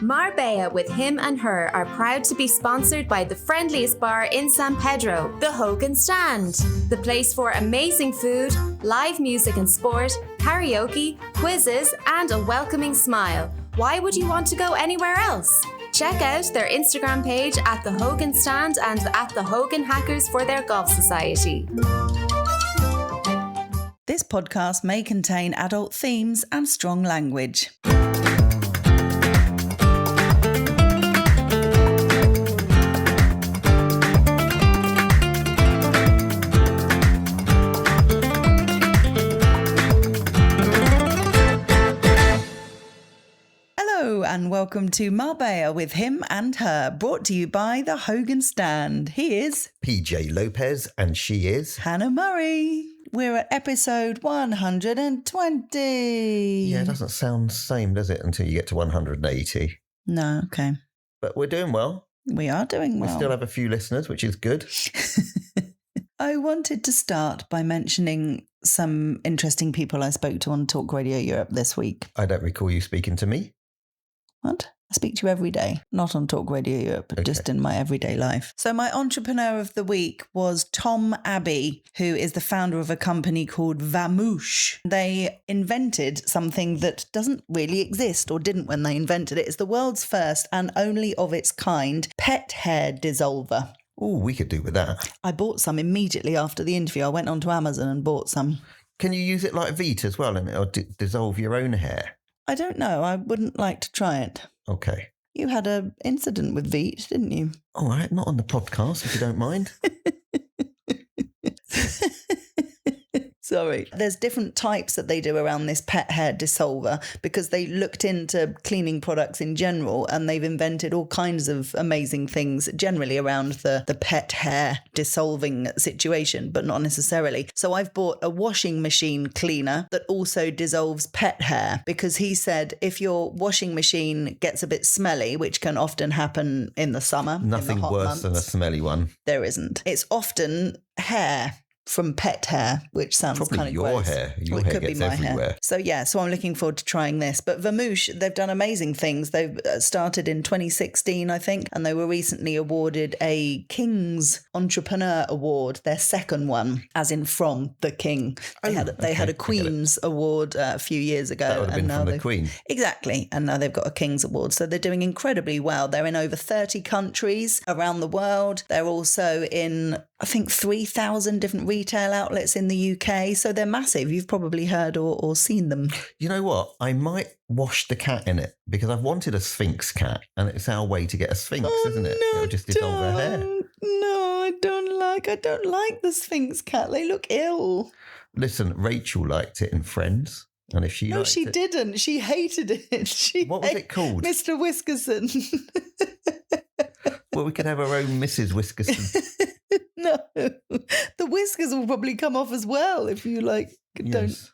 Marbella with Him and Her are proud to be sponsored by the friendliest bar in San Pedro, the Hogan Stand. The place for amazing food, live music and sport, karaoke, quizzes, and a welcoming smile. Why would you want to go anywhere else? Check out their Instagram page at the Hogan Stand and at the Hogan Hackers for their golf society. This podcast may contain adult themes and strong language. Hello and welcome to Marbella with Him and Her, brought to you by the Hogan Stand. He is PJ Lopez and she is Hannah Murray. We're at episode 120. Yeah, it doesn't sound the same, does it, until you get to 180. No, okay. But we're doing well. We are doing well. We still have a few listeners, which is good. I wanted to start by mentioning some interesting people I spoke to on Talk Radio Europe this week. I don't recall you speaking to me. What? I speak to you every day, not on Talk Radio Europe, but just in my everyday life. So my entrepreneur of the week was Tom Abbey, who is the founder of a company called Vamoosh. They invented something that doesn't really exist, or didn't when they invented it. It's the world's first and only of its kind pet hair dissolver. Oh, we could do with that. I bought some immediately after the interview. I went onto Amazon and bought some. Can you use it like Veet as well, and it'll dissolve your own hair? I don't know. I wouldn't like to try it. Okay. You had an incident with Veet, didn't you? All right, not on the podcast, if you don't mind. Sorry. There's different types that they do around this pet hair dissolver because they looked into cleaning products in general and they've invented all kinds of amazing things generally around the pet hair dissolving situation, but not necessarily. So I've bought a washing machine cleaner that also dissolves pet hair because he said if your washing machine gets a bit smelly, which can often happen in the summer, Nothing in the hot worse months, than a smelly one. There isn't. It's often hair from pet hair, which sounds probably kind of your gross. hair. Your Well, it hair could gets be my everywhere. hair. So I'm looking forward to trying this. But Vamoosh, they've done amazing things. They've started in 2016, I think, and they were recently awarded a King's Entrepreneur Award, their second one, as in from the King. They had a Queen's Award a few years ago. That would have been from the Queen. Exactly. And now they've got a King's Award. So they're doing incredibly well. They're in over 30 countries around the world. They're also in, I think, 3,000 different retail outlets in the UK. So they're massive. You've probably heard or seen them. You know what? I might wash the cat in it because I've wanted a Sphinx cat and it's our way to get a Sphinx, isn't it? No, It'll just dissolve her hair. No, I don't like the Sphinx cat. They look ill. Listen, Rachel liked it in Friends. And if she No, liked she it, didn't. She hated it. What was it called? Mr. Whiskerson. Well, we could have our own Mrs. Whiskerson. No, the whiskers will probably come off as well if you don't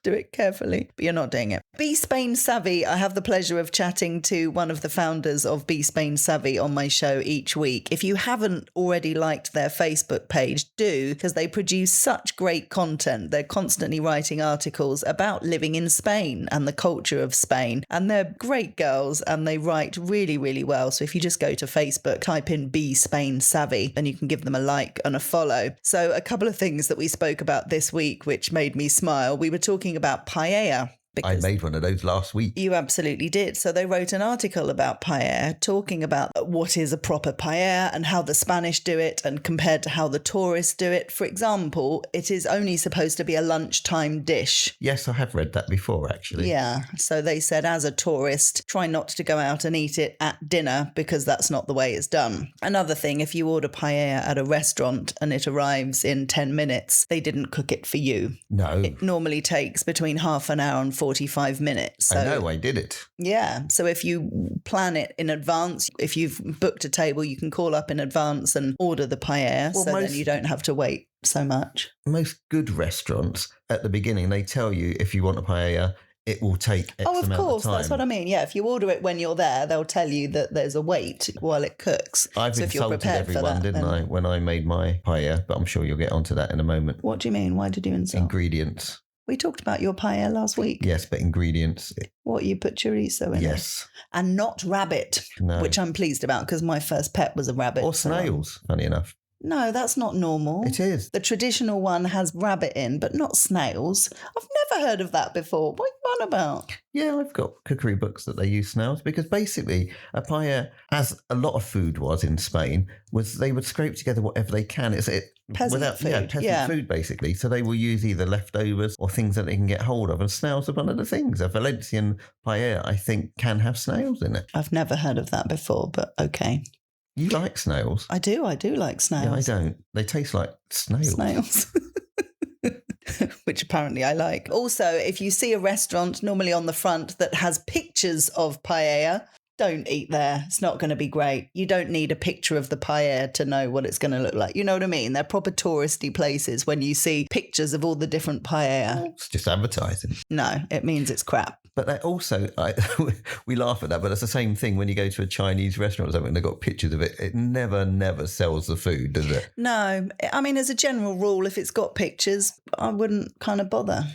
do it carefully. But you're not doing it. Be Spain Savvy. I have the pleasure of chatting to one of the founders of Be Spain Savvy on my show each week. If you haven't already liked their Facebook page, do, because they produce such great content. They're constantly writing articles about living in Spain and the culture of Spain. And they're great girls and they write really, really well. So if you just go to Facebook, type in Be Spain Savvy, and you can give them a like and a follow. So a couple of things that we spoke about this week, which made me smile. We were talking about paella. I made one of those last week. You absolutely did. So they wrote an article about paella, talking about what is a proper paella and how the Spanish do it and compared to how the tourists do it. For example, it is only supposed to be a lunchtime dish. Yes, I have read that before, actually. Yeah. So they said, as a tourist, try not to go out and eat it at dinner because that's not the way it's done. Another thing, if you order paella at a restaurant and it arrives in 10 minutes, they didn't cook it for you. No. It normally takes between half an hour and 45 minutes. So, I know, I did it. Yeah. So if you plan it in advance, if you've booked a table, you can call up in advance and order the paella. Well, then you don't have to wait so much. Most good restaurants at the beginning, they tell you if you want a paella, it will take X amount of time. Oh, of course. That's what I mean. Yeah. If you order it when you're there, they'll tell you that there's a wait while it cooks. I've insulted everyone, didn't I, when I made my paella, but I'm sure you'll get onto that in a moment. What do you mean? Why did you insult? Ingredients. We talked about your paella last week. Yes, but ingredients. What, you put chorizo in it? Yes. And not rabbit, No. which I'm pleased about because my first pet was a rabbit. Or snails, funny enough. No, that's not normal. It is. The traditional one has rabbit in, but not snails. I've never heard of that before. What are you on about? Yeah, I've got cookery books that they use snails because basically a paella, as a lot of food was in Spain, was they would scrape together whatever they can. Peasant food. Peasant food basically. So they will use either leftovers or things that they can get hold of. And snails are one of the things. A Valencian paella, I think, can have snails in it. I've never heard of that before, but okay. You like snails? I do like snails. Yeah, I don't. They taste like snails. Which apparently I like. Also, if you see a restaurant normally on the front that has pictures of paella, don't eat there. It's not going to be great. You don't need a picture of the paella to know what it's going to look like. You know what I mean? They're proper touristy places when you see pictures of all the different paella. It's just advertising. No, it means it's crap. But they also, we laugh at that, but it's the same thing when you go to a Chinese restaurant or something, they've got pictures of it. It never sells the food, does it? No. I mean, as a general rule, if it's got pictures, I wouldn't kind of bother.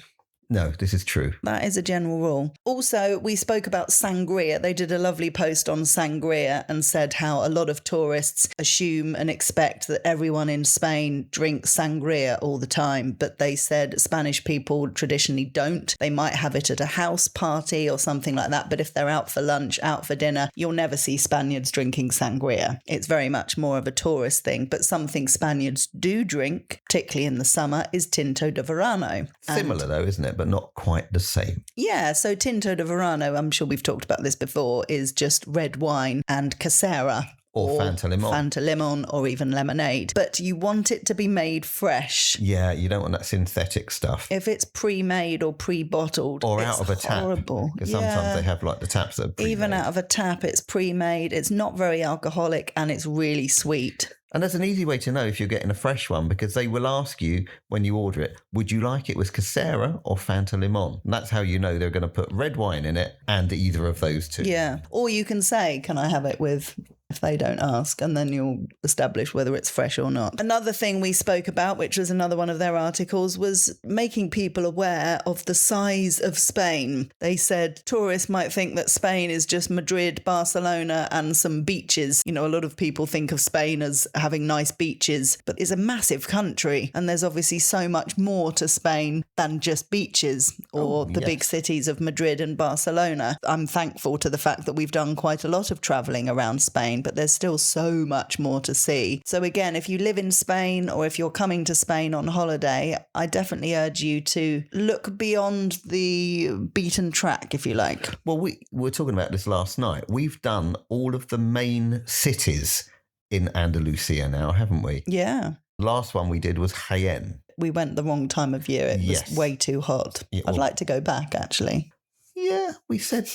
No, this is true. That is a general rule. Also, we spoke about sangria. They did a lovely post on sangria and said how a lot of tourists assume and expect that everyone in Spain drinks sangria all the time. But they said Spanish people traditionally don't. They might have it at a house party or something like that. But if they're out for lunch, out for dinner, you'll never see Spaniards drinking sangria. It's very much more of a tourist thing. But something Spaniards do drink, particularly in the summer, is tinto de verano. Similar though, isn't it? But not quite the same. Yeah, so tinto de verano, I'm sure we've talked about this before, is just red wine and casera. Or Fanta Limon. Fanta Limon or even lemonade. But you want it to be made fresh. Yeah, you don't want that synthetic stuff. If it's pre-made or pre-bottled, or it's out of a tap. Horrible. Because sometimes they have like the taps that are pre-made. Even out of a tap, it's pre-made. It's not very alcoholic and it's really sweet. And there's an easy way to know if you're getting a fresh one because they will ask you when you order it, would you like it with casera or Fanta Limon? And that's how you know they're going to put red wine in it and either of those two. Yeah. Or you can say, can I have it with, if they don't ask, and then you'll establish whether it's fresh or not. Another thing we spoke about, which was another one of their articles, was making people aware of the size of Spain. They said tourists might think that Spain is just Madrid, Barcelona and some beaches. You know, a lot of people think of Spain as having nice beaches, but it's a massive country and there's obviously so much more to Spain than just beaches or the big cities of Madrid and Barcelona. I'm thankful to the fact that we've done quite a lot of travelling around Spain, but there's still so much more to see. So again, if you live in Spain or if you're coming to Spain on holiday, I definitely urge you to look beyond the beaten track, if you like. Well, we were talking about this last night. We've done all of the main cities in Andalusia now, haven't we? Yeah. Last one we did was Jaén. We went the wrong time of year. It was way too hot. Yeah, I'd like to go back, actually. Yeah, we said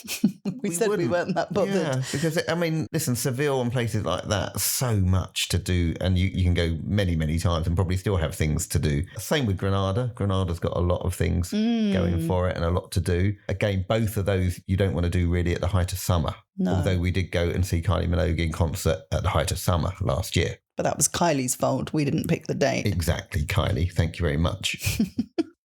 we said we weren't that bothered. Yeah, because, I mean, listen, Seville and places like that, so much to do. And you can go many, many times and probably still have things to do. Same with Granada. Granada's got a lot of things going for it and a lot to do. Again, both of those you don't want to do really at the height of summer. No. Although we did go and see Kylie Minogue in concert at the height of summer last year. But that was Kylie's fault. We didn't pick the date. Exactly, Kylie. Thank you very much.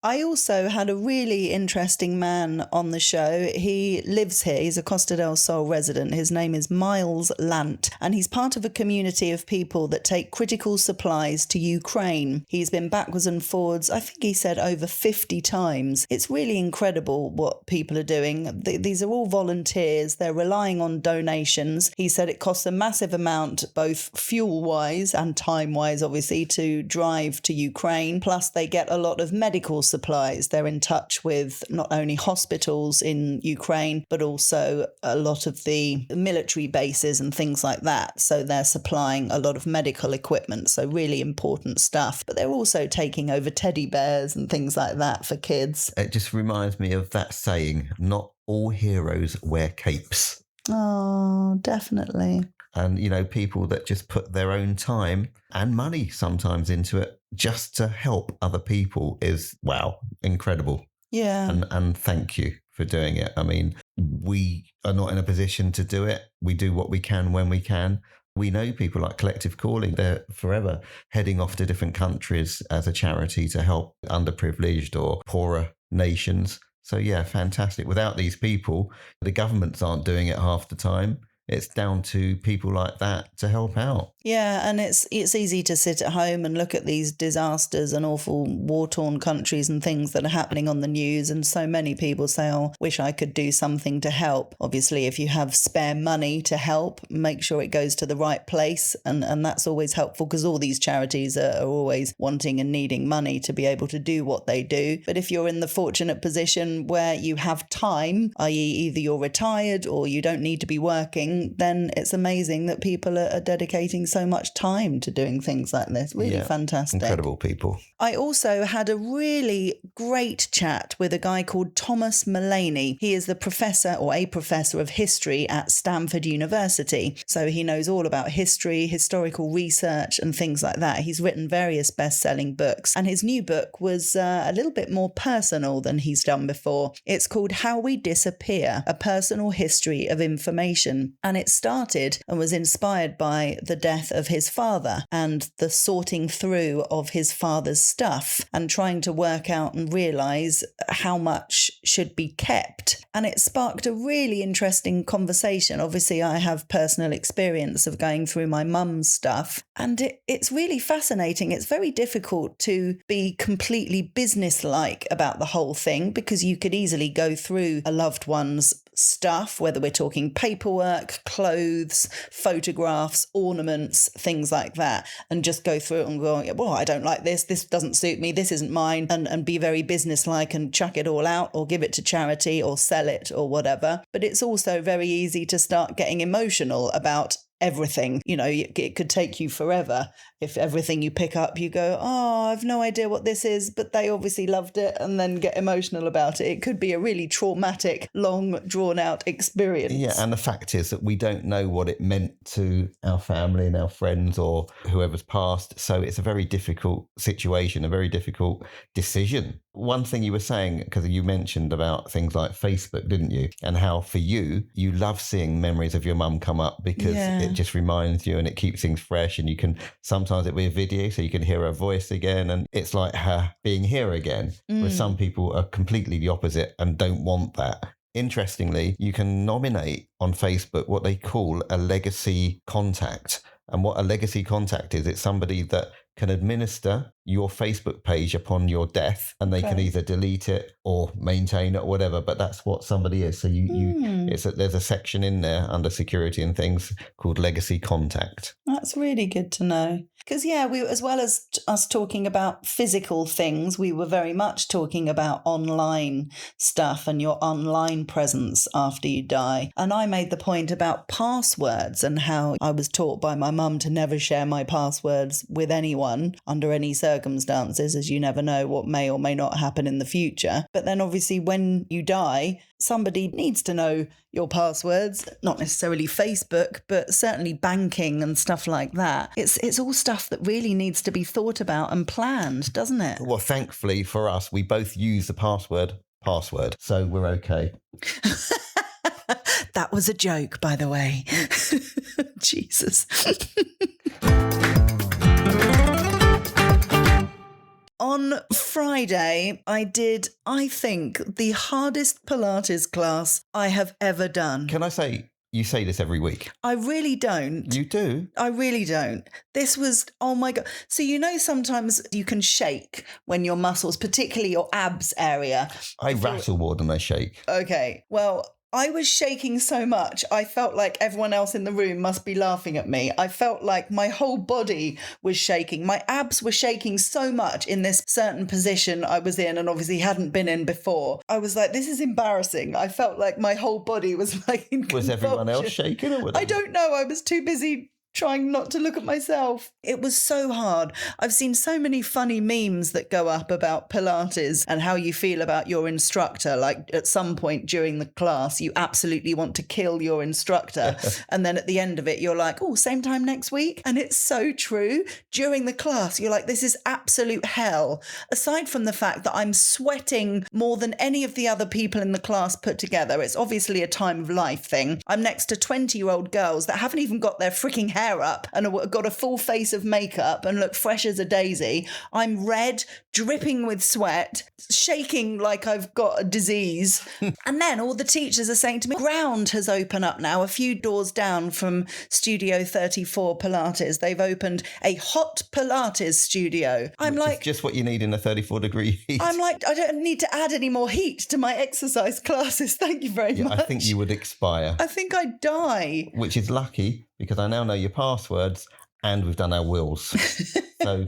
I also had a really interesting man on the show. He lives here. He's a Costa del Sol resident. His name is Miles Lant, and he's part of a community of people that take critical supplies to Ukraine. He's been backwards and forwards, I think he said over 50 times. It's really incredible what people are doing. These are all volunteers. They're relying on donations. He said it costs a massive amount, both fuel-wise and time-wise, obviously, to drive to Ukraine. Plus, they get a lot of medical supplies. They're in touch with not only hospitals in Ukraine, but also a lot of the military bases and things like that. So they're supplying a lot of medical equipment. So really important stuff. But they're also taking over teddy bears and things like that for kids. It just reminds me of that saying, not all heroes wear capes. Oh, definitely. And, you know, people that just put their own time and money sometimes into it just to help other people is, wow, incredible. Yeah. And thank you for doing it. I mean, we are not in a position to do it. We do what we can when we can. We know people like Collective Calling, they're forever heading off to different countries as a charity to help underprivileged or poorer nations. So yeah, fantastic. Without these people, the governments aren't doing it half the time. It's down to people like that to help out. Yeah, and it's easy to sit at home and look at these disasters and awful war-torn countries and things that are happening on the news, and so many people say, oh, wish I could do something to help. Obviously, if you have spare money to help, make sure it goes to the right place, and that's always helpful, because all these charities are always wanting and needing money to be able to do what they do. But if you're in the fortunate position where you have time, i.e. either you're retired or you don't need to be working, then it's amazing that people are dedicating so much time to doing things like this. Really fantastic. Incredible people. I also had a really great chat with a guy called Thomas Mullaney. He is the professor, or a professor of history at Stanford University. So he knows all about history, historical research and things like that. He's written various best-selling books, and his new book was a little bit more personal than he's done before. It's called How We Disappear, A Personal History of Information. And it started and was inspired by the death of his father and the sorting through of his father's stuff and trying to work out and realise how much should be kept. And it sparked a really interesting conversation. Obviously, I have personal experience of going through my mum's stuff, and it's really fascinating. It's very difficult to be completely businesslike about the whole thing, because you could easily go through a loved one's stuff, whether we're talking paperwork, clothes, photographs, ornaments, things like that, and just go through it and go, well, I don't like this doesn't suit me, this isn't mine, and be very businesslike and chuck it all out or give it to charity or sell it or whatever. But it's also very easy to start getting emotional about everything. You know, it could take you forever if everything you pick up you go, oh, I've no idea what this is, but they obviously loved it, and then get emotional about it. It could be a really traumatic, long drawn out experience. Yeah, and the fact is that we don't know what it meant to our family and our friends or whoever's passed. So it's a very difficult situation, a very difficult decision. One thing you were saying, because you mentioned about things like Facebook, didn't you? And how for you love seeing memories of your mum come up, because it just reminds you and it keeps things fresh, and you can sometimes it be a video so you can hear her voice again, and it's like her being here again. Where some people are completely the opposite and don't want that. Interestingly, you can nominate on Facebook what they call a legacy contact. And what a legacy contact is, it's somebody that can administer your Facebook page upon your death, and they can either delete it or maintain it or whatever, but that's what somebody is. So there's a section in there under security and things called legacy contact. That's really good to know. Because, we, as well as us talking about physical things, we were very much talking about online stuff and your online presence after you die. And I made the point about passwords and how I was taught by my mum to never share my passwords with anyone under any circumstances, as you never know what may or may not happen in the future. But then obviously when you die, somebody needs to know your passwords, not necessarily Facebook, but certainly banking and stuff like that. It's all stuff that really needs to be thought about and planned, doesn't it? Well, thankfully for us, we both use the password, so we're okay. That was a joke, by the way. Jesus. On Friday, I did, I think, the hardest Pilates class I have ever done. Can I say, you say this every week? I really don't. You do? I really don't. This was, oh my God. So, sometimes you can shake when your muscles, particularly your abs area. I rattle more than I shake. Okay. Well, I was shaking so much, I felt like everyone else in the room must be laughing at me. I felt like my whole body was shaking. My abs were shaking so much in this certain position I was in and obviously hadn't been in before. I was like, this is embarrassing. I felt like my whole body was like in convulsion. Was everyone else shaking? Or I don't know. I was too busy trying not to look at myself. It was so hard. I've seen so many funny memes that go up about Pilates and how you feel about your instructor. Like at some point during the class, you absolutely want to kill your instructor. And then at the end of it, you're like, oh, same time next week. And it's so true. During the class, you're like, this is absolute hell. Aside from the fact that I'm sweating more than any of the other people in the class put together. It's obviously a time of life thing. I'm next to 20-year-old girls that haven't even got their freaking hair hair up and got a full face of makeup and look fresh as a daisy. I'm red, dripping with sweat, shaking like I've got a disease. And then all the teachers are saying to me, ground has opened up now, a few doors down from Studio 34 Pilates. They've opened a hot Pilates studio. I'm Which like, is just what you need in a 34-degree heat. I'm like, I don't need to add any more heat to my exercise classes. Thank you very much. I think you would expire. I think I'd die. Which is lucky because I now know your passwords and we've done our wills. So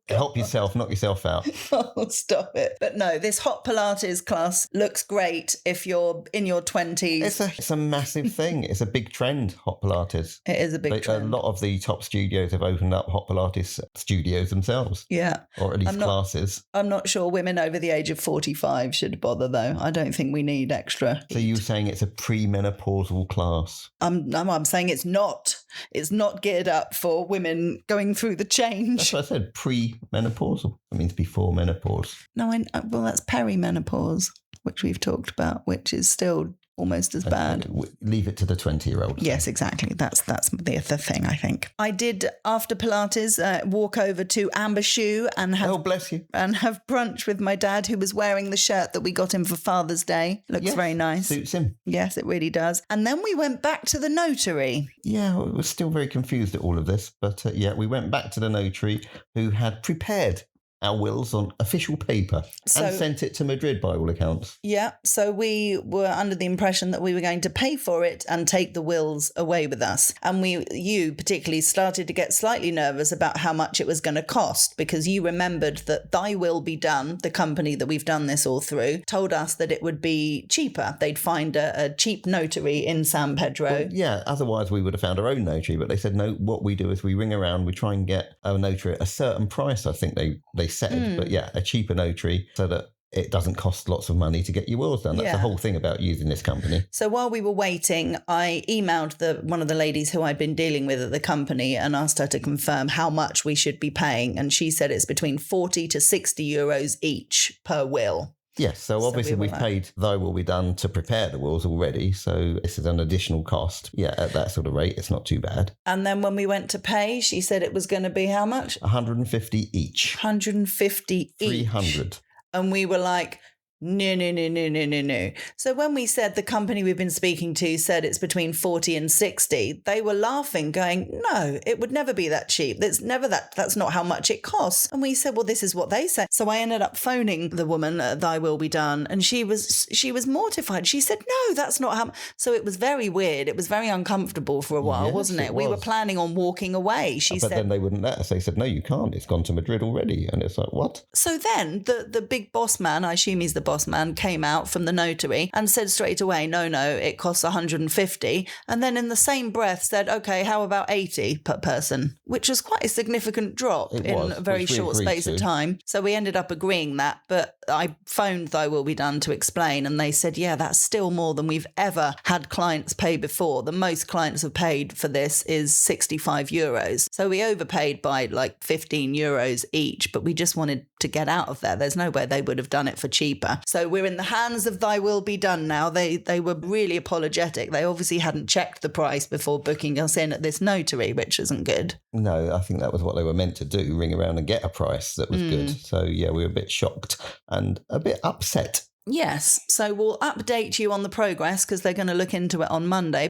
help yourself, knock yourself out. Oh, stop it. But no, this hot Pilates class looks great if you're in your 20s. It's a massive thing. It's a big trend, hot Pilates. It is a big trend. A lot of the top studios have opened up hot Pilates studios themselves. Yeah. Or at least classes. I'm not sure women over the age of 45 should bother, though. I don't think we need extra heat. So you're saying it's a premenopausal class? I'm saying it's not. It's not geared up for women going through the change. That's what I said, premenopausal. That means before menopause. No, well, that's perimenopause, which we've talked about, which is still almost as bad. Leave it to the 20-year-olds. Yes, exactly. That's the thing, I think. I did, after Pilates, walk over to Amber Shoe and have... Oh, bless you. And have brunch with my dad, who was wearing the shirt that we got him for Father's Day. Looks very nice. Suits him. Yes, it really does. And then we went back to the notary. Yeah, I was still very confused at all of this. But we went back to the notary who had prepared our wills on official paper and sent it to Madrid by all accounts. Yeah, so we were under the impression that we were going to pay for it and take the wills away with us. And you particularly started to get slightly nervous about how much it was going to cost, because you remembered that Thy Will Be Done, the company that we've done this all through, told us that it would be cheaper. They'd find a cheap notary in San Pedro. Well, otherwise we would have found our own notary. But they said, no, what we do is we ring around, we try and get a notary at a certain price, I think they said. But a cheaper notary so that it doesn't cost lots of money to get your wills done. That's the whole thing about using this company. So while we were waiting, I emailed one of the ladies who I'd been dealing with at the company and asked her to confirm how much we should be paying. And she said it's between 40 to 60 euros each per will. Yes, so obviously we've paid Thy Will Be Done to prepare the wills already, so this is an additional cost. Yeah, at that sort of rate, it's not too bad. And then when we went to pay, she said it was going to be how much? 150 each. 150 each. 300. And we were like, no. So when we said the company we've been speaking to said it's between 40 and 60, they were laughing, going, no, it would never be that cheap. It's never that. That's not how much it costs. And we said, well, this is what they said. So I ended up phoning the woman at Thy Will Be Done, and she was mortified. She said, no, that's not how. So it was very weird. It was very uncomfortable for a while, wasn't it? We were planning on walking away. But then they wouldn't let us. They said, no, you can't. It's gone to Madrid already. And it's like, what? So then the big boss man, I assume he's the boss man, came out from the notary and said straight away, no, it costs 150. And then in the same breath said, okay, how about 80 per person? Which was quite a significant drop in a very short space of time. So we ended up agreeing that. But I phoned Thy Will Be Done to explain, and they said, yeah, that's still more than we've ever had clients pay before. The most clients have paid for this is 65 euros. So we overpaid by like 15 euros each, but we just wanted to get out of there. There's no way they would have done it for cheaper. So we're in the hands of Thy Will Be Done now. They were really apologetic. They obviously hadn't checked the price before booking us in at this notary, which isn't good. No, I think that was what they were meant to do, ring around and get a price that was good. So we were a bit shocked and a bit upset. Yes, so we'll update you on the progress because they're going to look into it on Monday.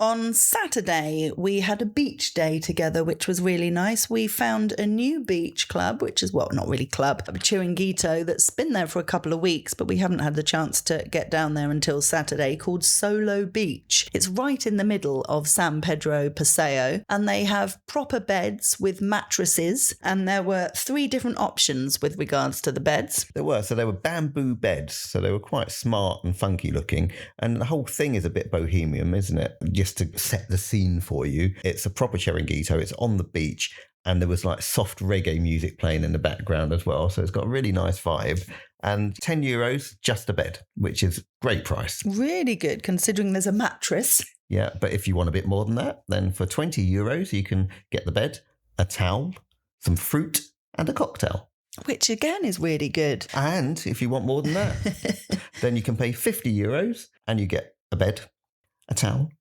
On Saturday, we had a beach day together, which was really nice. We found a new beach club, which is, well, not really club, a chiringuito that's been there for a couple of weeks, but we haven't had the chance to get down there until Saturday, called Solo Beach. It's right in the middle of San Pedro Paseo, and they have proper beds with mattresses, and there were 3 different options with regards to the beds. There were. So they were bamboo beds, so they were quite smart and funky looking, and the whole thing is a bit bohemian, isn't it? Just to set the scene for you, it's a proper chiringuito. It's on the beach, and there was like soft reggae music playing in the background as well. So it's got a really nice vibe. And 10 euros, just a bed, which is great price. Really good, considering there's a mattress. Yeah, but if you want a bit more than that, then for 20 euros, you can get the bed, a towel, some fruit, and a cocktail. Which again is really good. And if you want more than that, then you can pay 50 euros and you get a bed, a towel,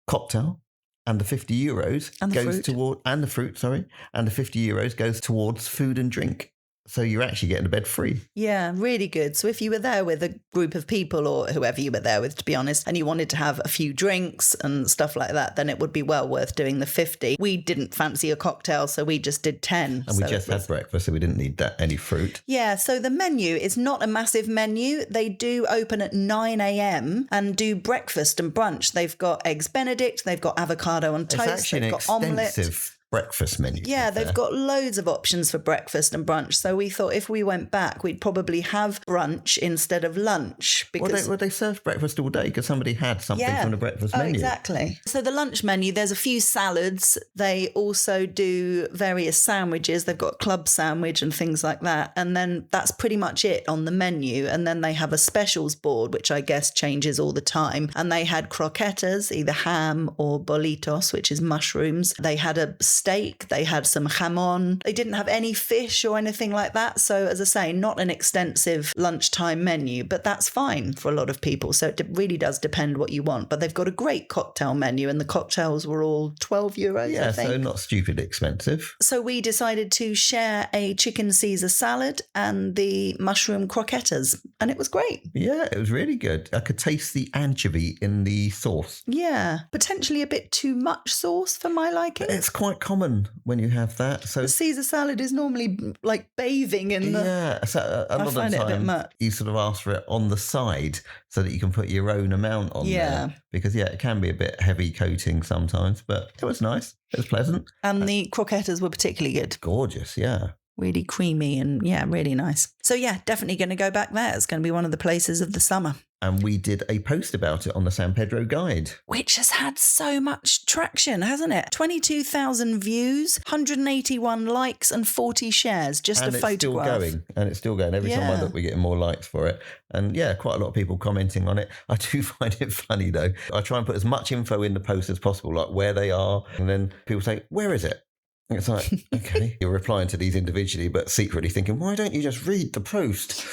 cocktail, and the €50 And the goes fruit. toward, and the fruit, sorry, and the €50 goes towards food and drink. So you're actually getting to bed free. Yeah, really good. So if you were there with a group of people or whoever you were there with, to be honest, and you wanted to have a few drinks and stuff like that, then it would be well worth doing the 50. We didn't fancy a cocktail, so we just did 10. And we just had breakfast, so we didn't need any fruit. Yeah, so the menu is not a massive menu. They do open at 9 a.m. and do breakfast and brunch. They've got eggs Benedict, they've got avocado on toast, It's actually they've an got omelette. extensive breakfast menu. Yeah, they've got loads of options for breakfast and brunch. So we thought if we went back, we'd probably have brunch instead of lunch. Because Well, they served breakfast all day because somebody had something from the breakfast menu. Exactly. So the lunch menu, there's a few salads. They also do various sandwiches. They've got a club sandwich and things like that. And then that's pretty much it on the menu. And then they have a specials board, which I guess changes all the time. And they had croquetas, either ham or bolitos, which is mushrooms. They had a steak, they had some jamon. They didn't have any fish or anything like that. So as I say, not an extensive lunchtime menu, but that's fine for a lot of people. So it really does depend what you want. But they've got a great cocktail menu and the cocktails were all €12, I think. So not stupidly expensive. So we decided to share a chicken Caesar salad and the mushroom croquetas, and it was great. Yeah, it was really good. I could taste the anchovy in the sauce. Yeah, potentially a bit too much sauce for my liking. It's quite common when you have that. So the Caesar salad is normally like bathing in the... Yeah, so a lot of find the it a bit time much. you sort of ask for it on the side so that you can put your own amount on there. Because, it can be a bit heavy coating sometimes, but it was nice. It was pleasant. And the croquetas were particularly good. Gorgeous, yeah. Really creamy and, really nice. So, definitely going to go back there. It's going to be one of the places of the summer. And we did a post about it on the San Pedro Guide. Which has had so much traction, hasn't it? 22,000 views, 181 likes and 40 shares, just and a it's photograph. And it's still going. Every time I look, we're getting more likes for it. And quite a lot of people commenting on it. I do find it funny, though. I try and put as much info in the post as possible, like where they are. And then people say, where is it? And it's like, okay, you're replying to these individually, but secretly thinking, why don't you just read the post?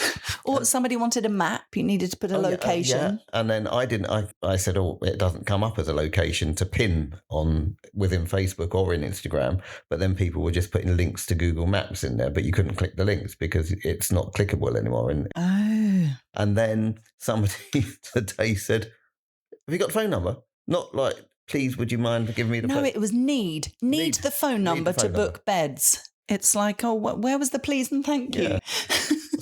Or somebody wanted a map, you needed to put a location. And then I didn't, I said, it doesn't come up as a location to pin on within Facebook or in Instagram. But then people were just putting links to Google Maps in there, but you couldn't click the links because it's not clickable anymore. And then somebody today said, have you got the phone number? Not like, please, would you mind giving me the phone? No, it was need the phone number to book beds. It's like, where was the please and thank you? Yeah.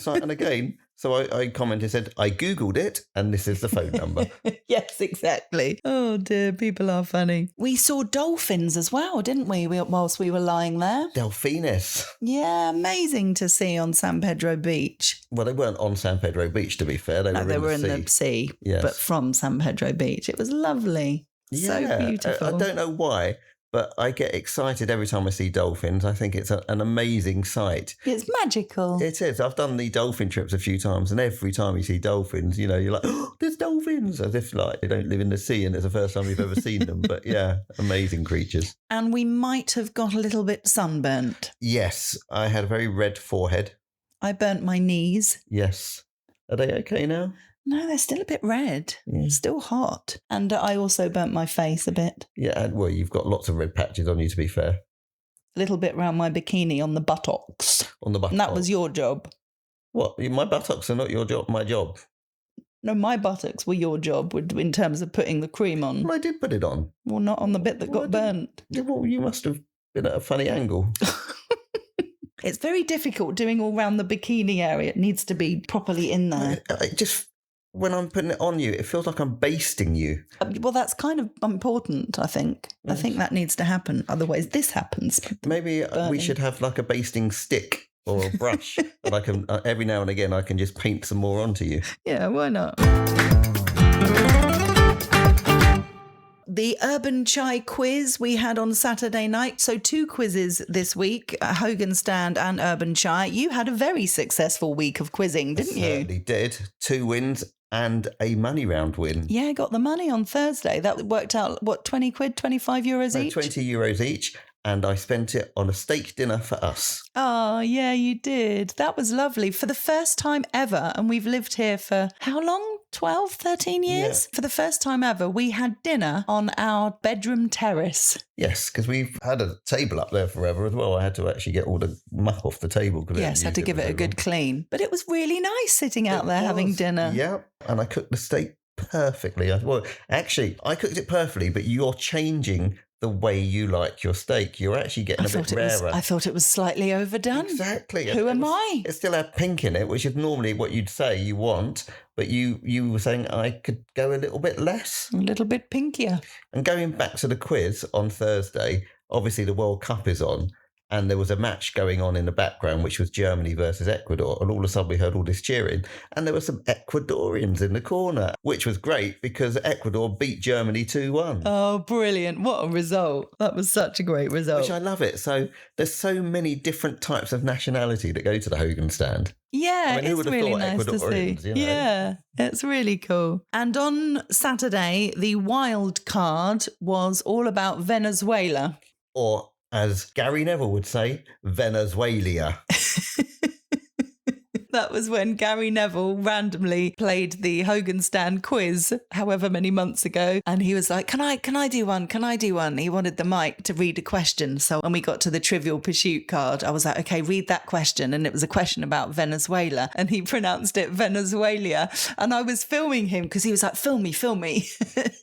And again, so I commented, said, I Googled it and this is the phone number. Yes, exactly. Oh dear, people are funny. We saw dolphins as well, didn't we, whilst we were lying there? Delphines. Yeah, amazing to see on San Pedro Beach. Well, they weren't on San Pedro Beach, to be fair. They were in the sea. Yes. But from San Pedro Beach. It was lovely. So beautiful. I don't know why, but I get excited every time I see dolphins. I think it's an amazing sight. It's magical. It is. I've done the dolphin trips a few times, and every time you see dolphins, you're like, oh, there's dolphins, as if like they don't live in the sea and it's the first time you've ever seen them. But amazing creatures. And we might have got a little bit sunburnt. Yes, I had a very red forehead. I burnt my knees. Yes. Are they okay now? No, they're still a bit red. Yeah. Still hot. And I also burnt my face a bit. Yeah, well, you've got lots of red patches on you, to be fair. A little bit around my bikini on the buttocks. On the buttocks. And that was your job. What? My buttocks are not your job, my job? No, my buttocks were your job in terms of putting the cream on. Well, I did put it on. Well, not on the bit that got burnt. Well, you must have been at a funny angle. It's very difficult doing all around the bikini area. It needs to be properly in there. When I'm putting it on you, it feels like I'm basting you. Well, that's kind of important, I think. Yes. I think that needs to happen. Otherwise, this happens. Maybe we should have like a basting stick or a brush that I can, every now and again, I can just paint some more onto you. Yeah, why not? The Urban Chai quiz we had on Saturday night. So 2 quizzes this week, Hogan Stand and Urban Chai. You had a very successful week of quizzing, didn't you? Certainly did. 2 wins and a money round win. Yeah, I got the money on Thursday. That worked out, what, 20 quid, 25 euros each? 20 euros each. And I spent it on a steak dinner for us. Oh, yeah, you did. That was lovely. For the first time ever. And we've lived here for how long? 12, 13 years. For the first time ever, we had dinner on our bedroom terrace. Yes, because we've had a table up there forever as well. I had to actually get all the muck off the table. Yes, had to give it a good clean. But it was really nice sitting out there having dinner. Yeah, and I cooked the steak perfectly. Well, actually, I cooked it perfectly, but you're changing the way you like your steak. You're actually getting a bit rarer. I thought it was slightly overdone. Exactly. Who am I? It still had pink in it, which is normally what you'd say you want, but you were saying I could go a little bit less. A little bit pinkier. And going back to the quiz on Thursday, obviously the World Cup is on, and there was a match going on in the background, which was Germany versus Ecuador. And all of a sudden we heard all this cheering. And there were some Ecuadorians in the corner, which was great because Ecuador beat Germany 2-1. Oh, brilliant. What a result. That was such a great result. Which I love it. So there's so many different types of nationality that go to the Hogan stand. Yeah, I mean, it's really nice to see. You know? Yeah, it's really cool. And on Saturday, the wild card was all about Venezuela. Or, as Gary Neville would say, Venezuela. That was when Gary Neville randomly played the Hogan Stand quiz however many months ago. And he was like, can I do one? Can I do one? He wanted the mic to read a question. So when we got to the Trivial Pursuit card, I was like, okay, read that question. And it was a question about Venezuela. And he pronounced it Venezuela. And I was filming him because he was like, film me.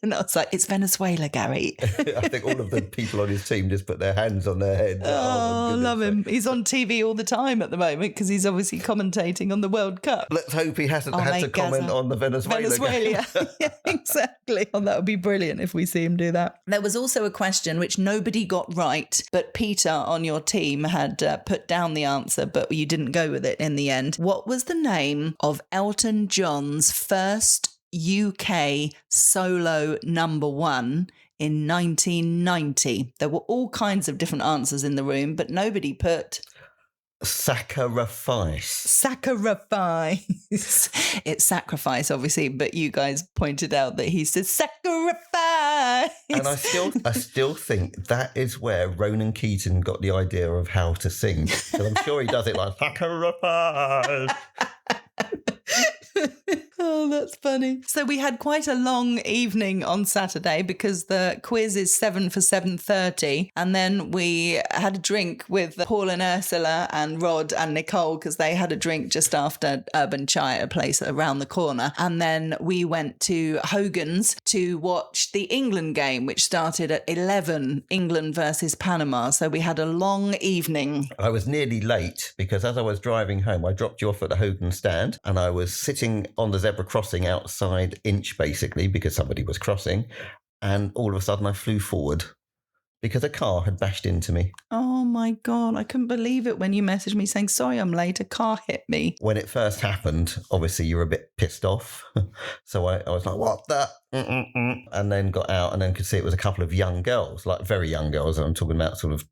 And I was like, it's Venezuela, Gary. I think all of the people on his team just put their hands on their head. Oh, love him. He's on TV all the time at the moment because he's obviously commentating on the World Cup. Let's hope he hasn't had to comment on the Venezuela. Yeah, exactly. Oh, that would be brilliant if we see him do that. There was also a question which nobody got right, but Peter on your team had put down the answer, but you didn't go with it in the end. What was the name of Elton John's first UK solo #1 in 1990? There were all kinds of different answers in the room, but nobody put... Sacrifice. It's sacrifice, obviously, but you guys pointed out that he said sacrifice. And I still think that is where Ronan Keating got the idea of how to sing. Because I'm sure he does it like sacrifice. Oh, that's funny. So we had quite a long evening on Saturday because the quiz is 7 for 7:30. And then we had a drink with Paul and Ursula and Rod and Nicole because they had a drink just after Urban Chai, a place around the corner. And then we went to Hogan's to watch the England game, which started at 11, England versus Panama. So we had a long evening. I was nearly late because as I was driving home, I dropped you off at the Hogan stand and I was sitting on the zebra crossing outside Inch, basically, because somebody was crossing. And all of a sudden I flew forward because a car had bashed into me. Oh my God, I couldn't believe it when you messaged me saying, sorry, I'm late, a car hit me. When it first happened, obviously you were a bit pissed off. So I was like, what the? And then got out and then could see it was a couple of young girls, like very young girls. I'm talking about sort of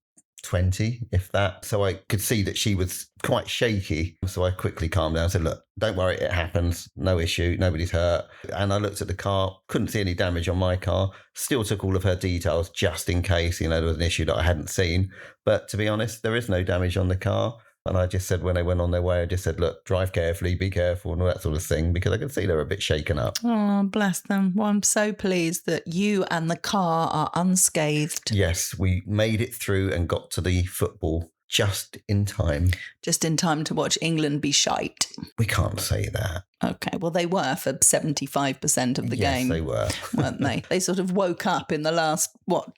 20, if that. So I could see that she was quite shaky. So I quickly calmed down and said, look, don't worry, it happens. No issue. Nobody's hurt. And I looked at the car, couldn't see any damage on my car, still took all of her details just in case, there was an issue that I hadn't seen. But to be honest, there is no damage on the car. And I just said, when they went on their way, I just said, look, drive carefully, be careful, and all that sort of thing, because I could see they were a bit shaken up. Oh, bless them. Well, I'm so pleased that you and the car are unscathed. Yes, we made it through and got to the football just in time. Just in time to watch England be shite. We can't say that. Okay, well, they were for 75% of the game. Yes, they were. Weren't they? They sort of woke up in the last,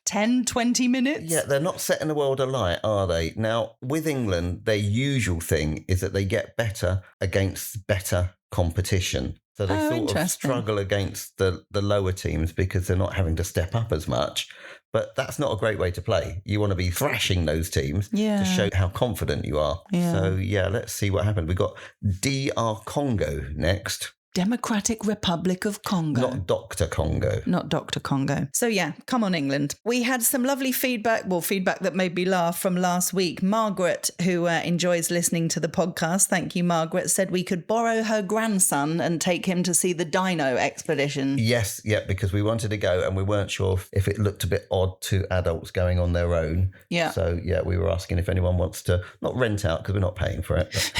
10, 20 minutes? Yeah, they're not setting the world alight, are they? Now, with England, their usual thing is that they get better against better competition. So they sort of struggle against the lower teams because they're not having to step up as much. But that's not a great way to play. You want to be thrashing those teams to show how confident you are. Yeah. So, let's see what happens. We've got DR Congo next. Democratic Republic of Congo. Not Dr. Congo. Not Dr. Congo. So come on England. We had some lovely feedback that made me laugh from last week. Margaret, who enjoys listening to the podcast, thank you Margaret, said we could borrow her grandson and take him to see the Dino expedition. Yes, because we wanted to go and we weren't sure if it looked a bit odd to adults going on their own. Yeah. So we were asking if anyone wants to, not rent out because we're not paying for it.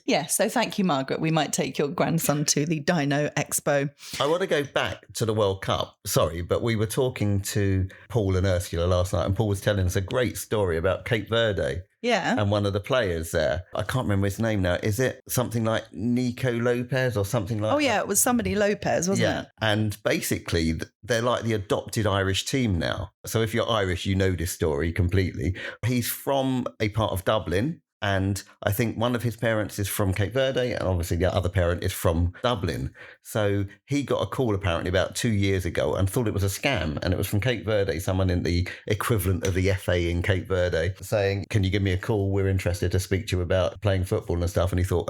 Yeah, so thank you, Margaret. We might take your grandson to the Dino Expo. I want to go back to the World Cup. Sorry, but we were talking to Paul and Ursula last night, and Paul was telling us a great story about Cape Verde. Yeah. And one of the players there, I can't remember his name now. Is it something like Nico Lopez or something like that? Oh, yeah, it was somebody Lopez, wasn't it? And basically, they're like the adopted Irish team now. So if you're Irish, you know this story completely. He's from a part of Dublin. And I think one of his parents is from Cape Verde, and obviously the other parent is from Dublin. So he got a call apparently about 2 years ago and thought it was a scam. And it was from Cape Verde, someone in the equivalent of the FA in Cape Verde, saying, can you give me a call? We're interested to speak to you about playing football and stuff. And he thought,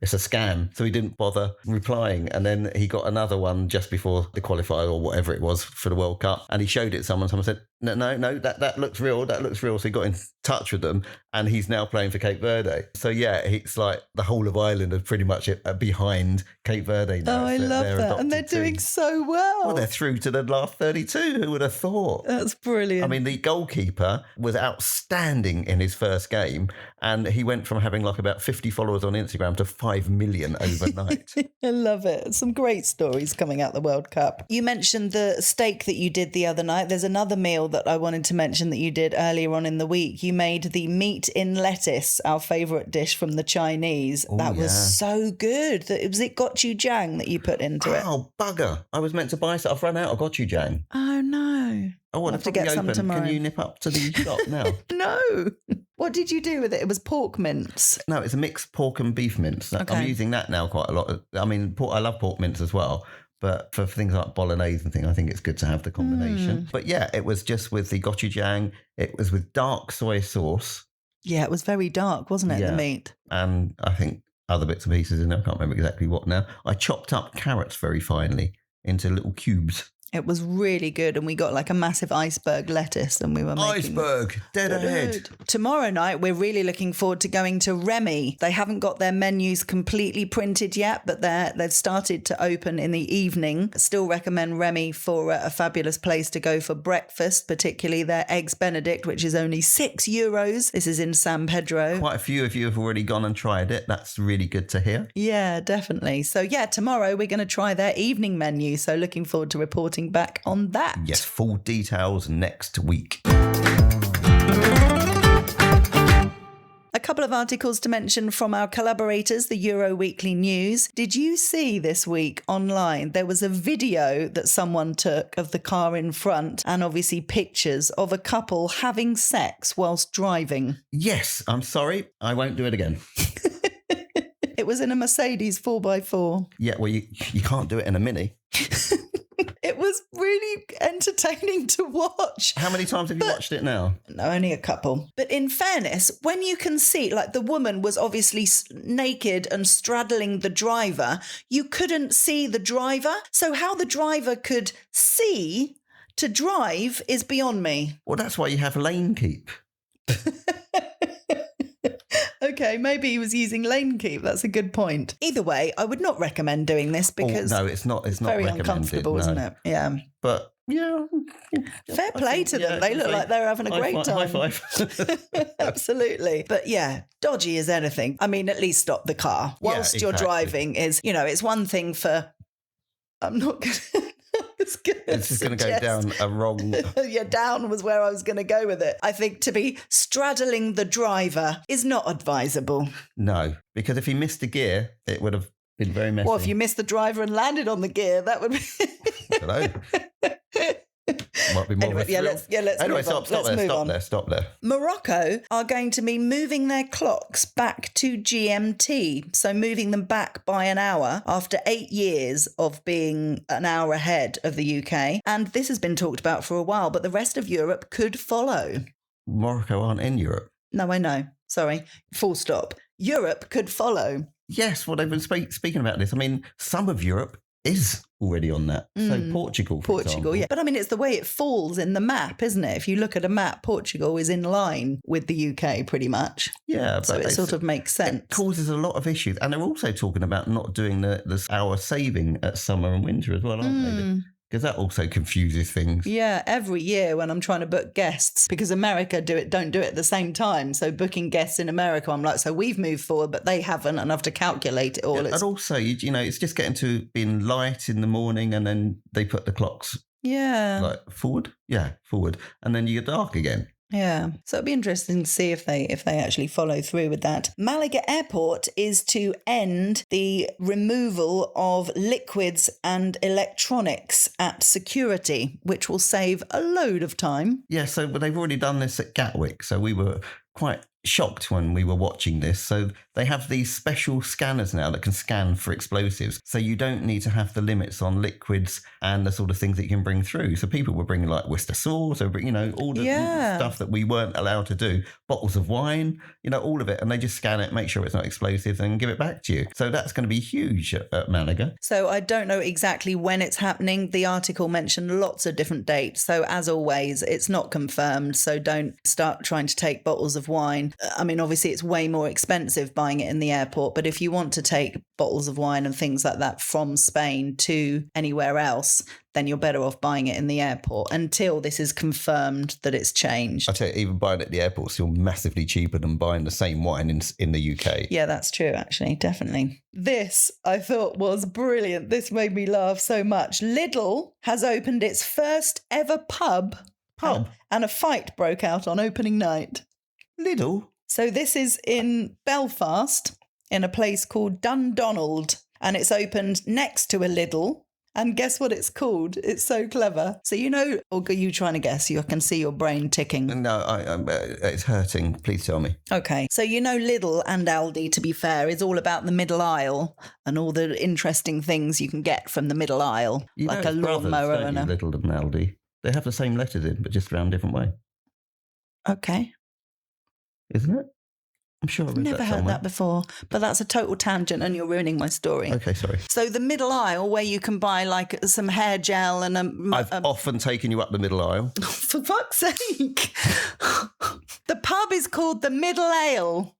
it's a scam. So he didn't bother replying. And then he got another one just before the qualifier or whatever it was for the World Cup. And he showed it to someone. Someone said, no, that looks real. That looks real. So he got in touch with them, and he's now playing for Cape Verde. So yeah, it's like the whole of Ireland are pretty much behind Cape Verde now. Oh, I love that. And they're doing so well. Well, they're through to the last 32. Who would have thought? That's brilliant. I mean, the goalkeeper was outstanding in his first game, and he went from having like about 50 followers on Instagram to 5 million overnight. I love it. Some great stories coming out the World Cup. You mentioned the steak that you did the other night. There's another meal that I wanted to mention that you did earlier on in the week. You made the meat in lettuce, our favourite dish from the Chinese. That was so good. It was gochujang that you put into it. Oh, bugger. I was meant to buy some. I've run out of gochujang. Oh, no. I want to get some tomorrow. Can you nip up to the shop now? No. What did you do with it? It was pork mince. No, it's a mixed pork and beef mince. Okay. I'm using that now quite a lot. I mean, I love pork mince as well. But for things like bolognese and things, I think it's good to have the combination. But yeah, it was just with the gochujang. It was with dark soy sauce. Yeah, it was very dark, wasn't it, the meat? And I think other bits and pieces in there. I can't remember exactly what now. I chopped up carrots very finely into little cubes. It was really good, and we got like a massive iceberg lettuce, and we were making... Iceberg, dead ahead. Tomorrow night, we're really looking forward to going to Remy. They haven't got their menus completely printed yet, but they've started to open in the evening. Still recommend Remy for a fabulous place to go for breakfast, particularly their Eggs Benedict, which is only €6. This is in San Pedro. Quite a few of you have already gone and tried it. That's really good to hear. Yeah, definitely. So yeah, tomorrow we're going to try their evening menu. So looking forward to reporting back on that. Yes, full details next week. A couple of articles to mention from our collaborators, the Euro Weekly News. Did you see this week online? There was a video that someone took of the car in front, and obviously pictures of a couple having sex whilst driving. Yes, I'm sorry. I won't do it again. It was in a Mercedes 4x4. Yeah, well, you can't do it in a Mini. It was really entertaining to watch. How many times have you watched it now? No, only a couple. But in fairness, when you can see, like the woman was obviously naked and straddling the driver, you couldn't see the driver. So how the driver could see to drive is beyond me. Well, that's why you have lane keep. Okay, maybe he was using lane keep. That's a good point. Either way, I would not recommend doing this because no, it's not very uncomfortable, isn't it? Yeah. But yeah. Fair play to them. They look like they're having a great time. High five. Absolutely. But yeah, dodgy as anything. I mean, at least stop the car. Whilst you're driving is, it's one thing for... I'm not going to... It's just going to go down a wrong... Yeah, down was where I was going to go with it. I think to be straddling the driver is not advisable. No, because if he missed a gear, it would have been very messy. Well, if you missed the driver and landed on the gear, that would be... I don't know. Might be more anyway, of a thrill. let's anyway, move on. Stop there. Morocco are going to be moving their clocks back to GMT, so moving them back by an hour after 8 years of being an hour ahead of the UK. And this has been talked about for a while, but the rest of Europe could follow. Morocco aren't in Europe. No, I know. Sorry. Full stop. Europe could follow. Yes, well, they've been speaking about this. I mean, some of Europe is already on that. So Portugal, for example. Yeah. But I mean, it's the way it falls in the map, isn't it? If you look at a map, Portugal is in line with the UK pretty much. Yeah. But so it sort of makes sense. It causes a lot of issues. And they're also talking about not doing this hour saving at summer and winter as well, aren't they? Because that also confuses things. Yeah, every year when I'm trying to book guests, because America don't do it at the same time. So booking guests in America, I'm like, so we've moved forward, but they haven't, and I have to calculate it all. Yeah, and also, it's just getting to being light in the morning, and then they put the clocks forward. Yeah, forward, and then you get dark again. Yeah, so it'd be interesting to see if they actually follow through with that. Malaga Airport is to end the removal of liquids and electronics at security, which will save a load of time. Yeah, so but they've already done this at Gatwick, so we were quite shocked when we were watching this. So they have these special scanners now that can scan for explosives. So you don't need to have the limits on liquids and the sort of things that you can bring through. So people were bringing like Worcester sauce, or all the stuff that we weren't allowed to do, bottles of wine, all of it. And they just scan it, make sure it's not explosive, and give it back to you. So that's going to be huge at Malaga. So I don't know exactly when it's happening. The article mentioned lots of different dates. So as always, it's not confirmed. So don't start trying to take bottles of wine. I mean, obviously, it's way more expensive buying it in the airport. But if you want to take bottles of wine and things like that from Spain to anywhere else, then you're better off buying it in the airport until this is confirmed that it's changed. I tell you, even buying it at the airport is still massively cheaper than buying the same wine in the UK. Yeah, that's true, actually, definitely. This, I thought, was brilliant. This made me laugh so much. Lidl has opened its first ever pub. And a fight broke out on opening night. Lidl? So this is in Belfast, in a place called Dundonald, and it's opened next to a Lidl. And guess what it's called? It's so clever. So or are you trying to guess? You can see your brain ticking. No, it's hurting. Please tell me. Okay. So Lidl and Aldi, to be fair, is all about the middle aisle and all the interesting things you can get from the middle aisle, like a lawnmower and a Lidl and Aldi. They have the same letters in, but just around a different way. Okay. Isn't it? I'm sure I've never heard that before, but that's a total tangent and you're ruining my story. Okay, sorry. So the middle aisle, where you can buy like some hair gel and I've often taken you up the middle aisle. For fuck's sake. The pub is called the Middle Ale.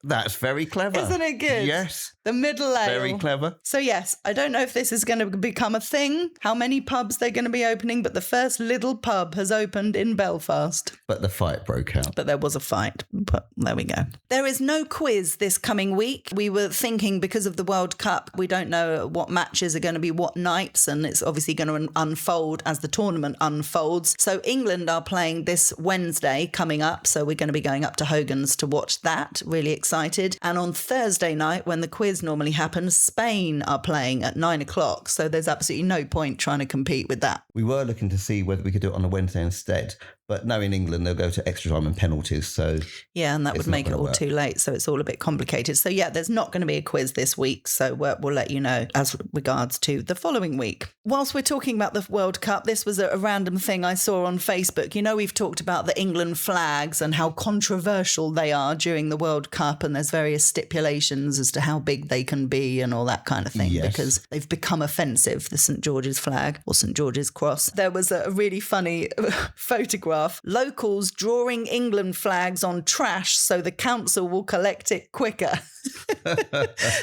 That's very clever. Isn't it good? Yes. The Middle Ale. Very clever. So yes, I don't know if this is going to become a thing, how many pubs they're going to be opening, but the first Lidl pub has opened in Belfast. But the fight broke out. But there was a fight. But there we go. There is no quiz this coming week. We were thinking because of the World Cup, we don't know what matches are going to be what nights, and it's obviously going to unfold as the tournament unfolds. So England are playing this Wednesday coming up, so we're going to be going up to Hogan's to watch that. Really excited. And on Thursday night, when the quiz normally happens, Spain are playing at 9:00. So there's absolutely no point trying to compete with that. We were looking to see whether we could do it on a Wednesday instead, but no, in England, they'll go to extra time and penalties. So yeah, and that would make it all too late. So it's all a bit complicated. So yeah, there's not going to be a quiz this week. So we'll let you know as regards to the following week. Whilst we're talking about the World Cup, this was a random thing I saw on Facebook. We've talked about the England flags and how controversial they are during the World Cup. And there's various stipulations as to how big they can be and all that kind of thing, because they've become offensive, the St. George's flag or St. George's cross. There was a really funny photograph. Locals drawing England flags on trash so the council will collect it quicker.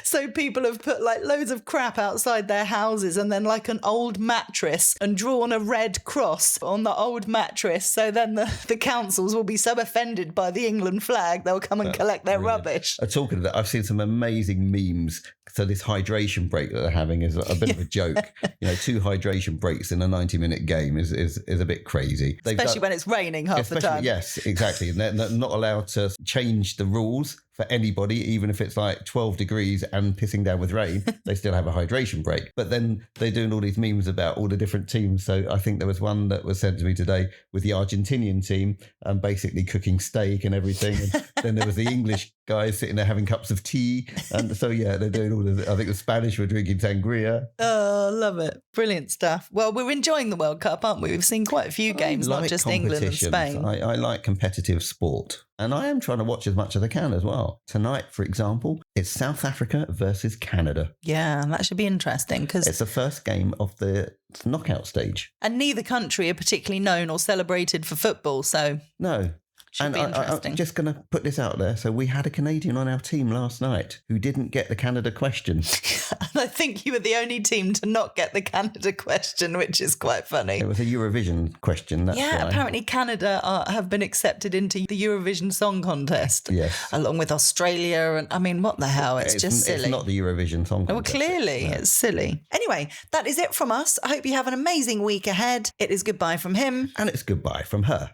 So people have put like loads of crap outside their houses and then like an old mattress and drawn a red cross on the old mattress. So then the councils will be so offended by the England flag, they'll come and collect their rubbish. Talking of that, I've seen some amazing memes. So this hydration break that they're having is a bit of a joke. 2 hydration breaks in a 90-minute game is a bit crazy. Especially when it's raining half the time. Yes, exactly. And they're not allowed to change the rules for anybody, even if it's like 12 degrees and pissing down with rain, they still have a hydration break. But then they're doing all these memes about all the different teams. So I think there was one that was sent to me today with the Argentinian team basically cooking steak and everything. And then there was the English guys sitting there having cups of tea. And so, yeah, they're doing all of it. I think the Spanish were drinking sangria. Oh, love it. Brilliant stuff. Well, we're enjoying the World Cup, aren't we? We've seen quite a few games, not just England and Spain. I like competitive sport. And I am trying to watch as much as I can as well. Tonight, for example, it's South Africa versus Canada. Yeah, that should be interesting because it's the first game of the knockout stage. And neither country are particularly known or celebrated for football, so... No. Should be interesting. I'm just going to put this out there. So we had a Canadian on our team last night who didn't get the Canada question. And I think you were the only team to not get the Canada question, which is quite funny. It was a Eurovision question. That's why. Apparently Canada have been accepted into the Eurovision Song Contest. Yes. Along with Australia. And I mean, what the hell? It's just silly. It's not the Eurovision Song Contest. Well, clearly, it's silly. Anyway, that is it from us. I hope you have an amazing week ahead. It is goodbye from him. And it's goodbye from her.